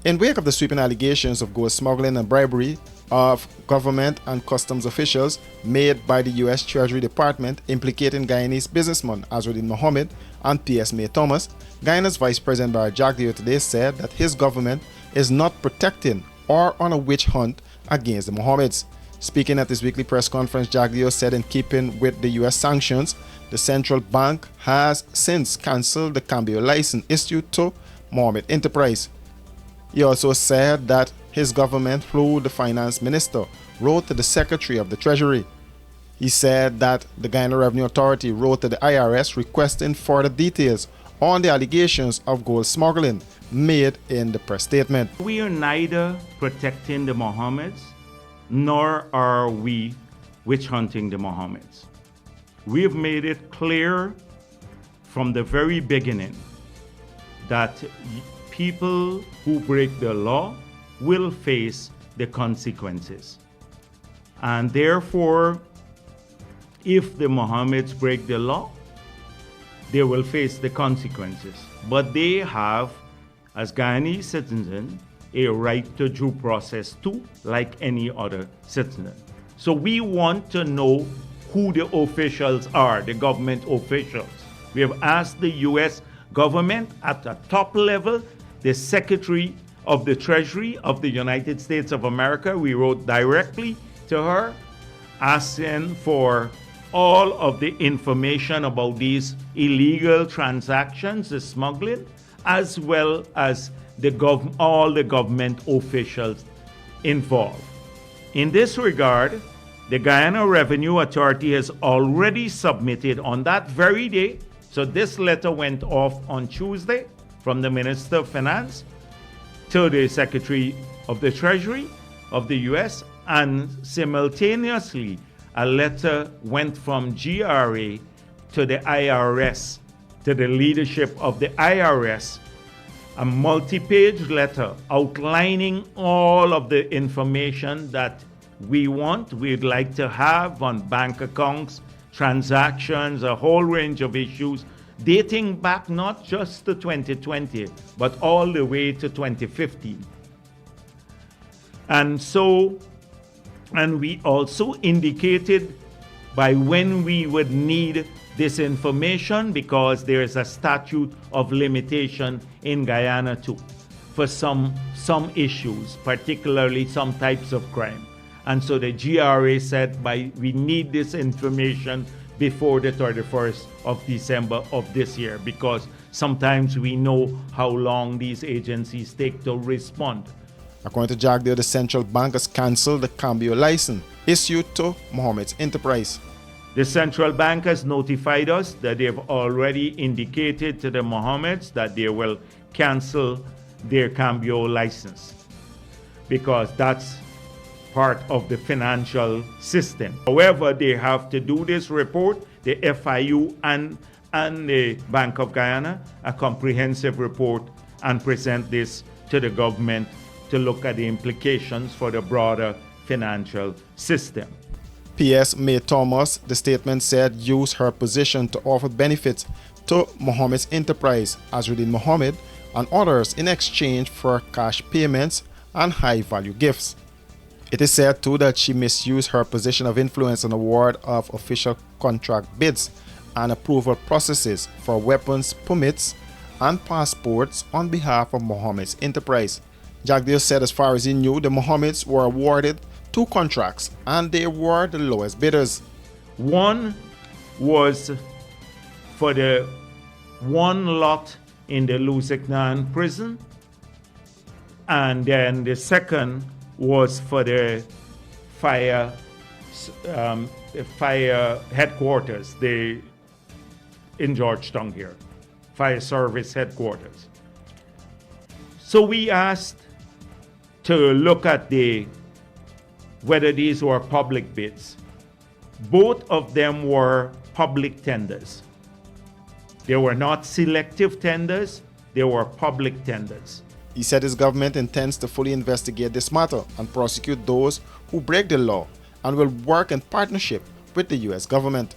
In wake of the sweeping allegations of gold smuggling and bribery of government and customs officials made by the US Treasury Department implicating Guyanese businessman Mohamed and P.S. May Thomas, Guyana's Vice President Barry Jagdeo today said that his government is not protecting or on a witch hunt against the Mohammeds. Speaking at his weekly press conference, Jagdeo said in keeping with the US sanctions, the central bank has since cancelled the Cambio license issued to Mohamed Enterprise. He also said that his government, through the finance minister, wrote to the Secretary of the Treasury. He said that the Guyana Revenue Authority wrote to the IRS requesting further details on the allegations of gold smuggling made in the press statement. We are neither protecting the Mohammeds, nor are we witch hunting the Mohammeds. We have made it clear from the very beginning that people who break the law will face the consequences. And therefore, if the Mohammeds break the law, they will face the consequences. But they have, as Guyanese citizens, a right to due process too, like any other citizen. So we want to know who the officials are, the government officials. We have asked the US government at the top level, the Secretary of the Treasury of the United States of America. We wrote directly to her asking for all of the information about these illegal transactions, the smuggling, as well as all the government officials involved. In this regard, the Guyana Revenue Authority has already submitted on that very day, so this letter went off on Tuesday from the Minister of Finance to the Secretary of the Treasury of the US, and simultaneously a letter went from GRA to the IRS, to the leadership of the IRS, a multi-page letter outlining all of the information that we'd like to have on bank accounts, transactions, a whole range of issues dating back not just to 2020, but all the way to 2015. And we also indicated by when we would need this information, because there is a statute of limitation in Guyana too for some issues, particularly some types of crime. And so the GRA said we need this information before the 31st of December of this year, because sometimes we know how long these agencies take to respond. According to Jagdeo, the central bank has cancelled the Cambio license issued to Mohamed's Enterprise. The central bank has notified us that they have already indicated to the Mohammeds that they will cancel their Cambio license, because that's part of the financial system. However, they have to do this report, the FIU and the Bank of Guyana, a comprehensive report, and present this to the government to look at the implications for the broader financial system. P.S. May Thomas, the statement said, used her position to offer benefits to Mohammed's Enterprise, Mohamed, and others in exchange for cash payments and high-value gifts. It is said too that she misused her position of influence in award of official contract bids and approval processes for weapons permits and passports on behalf of Mohammed's Enterprise. Jagdeo said as far as he knew, the Mohammeds were awarded 2 contracts and they were the lowest bidders. One was for the one lot in the Lusignan prison, and then the second was for the fire headquarters in Georgetown here, fire service headquarters. So we asked to look at whether these were public bids. Both of them were public tenders. They were not selective tenders, they were public tenders. He said his government intends to fully investigate this matter and prosecute those who break the law, and will work in partnership with the US government.